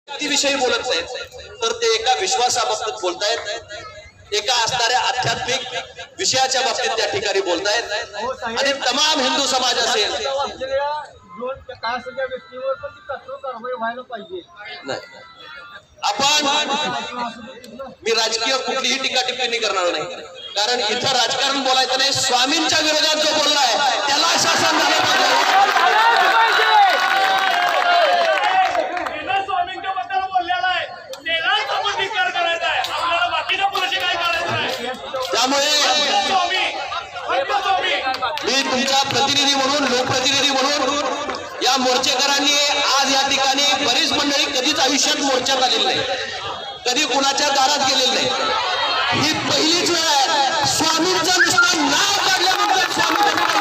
व्यक्तीविषयी बोलत नाहीत, तर ते एका विश्वासाबाबत बोलतायत, एका असणाऱ्या आध्यात्मिक विषयाच्या बाबतीत त्या ठिकाणी बोलतायत आणि तमाम हिंदू समाज असेल आपण मी राजकीय कुठलीही टीका टिप्पणी करणार नाही, कारण इथं राजकारण बोलायचं नाही. स्वामींच्या विरोधात जो बोललाय त्याला शासन झालं पाहिजे. त्यामुळे मी तुमचा प्रतिनिधी म्हणून, लोकप्रतिनिधी म्हणून, या मोर्चेकरांनी आज या ठिकाणी बरीच मंडळी कधीच आयुष्यात मोर्चात आलेली नाही, कधी कुणाच्या दारात गेलेली नाही. ही पहिलीच वेळ आहे. स्वामींचं नुसतं नाव काढल्यानंतर स्वामी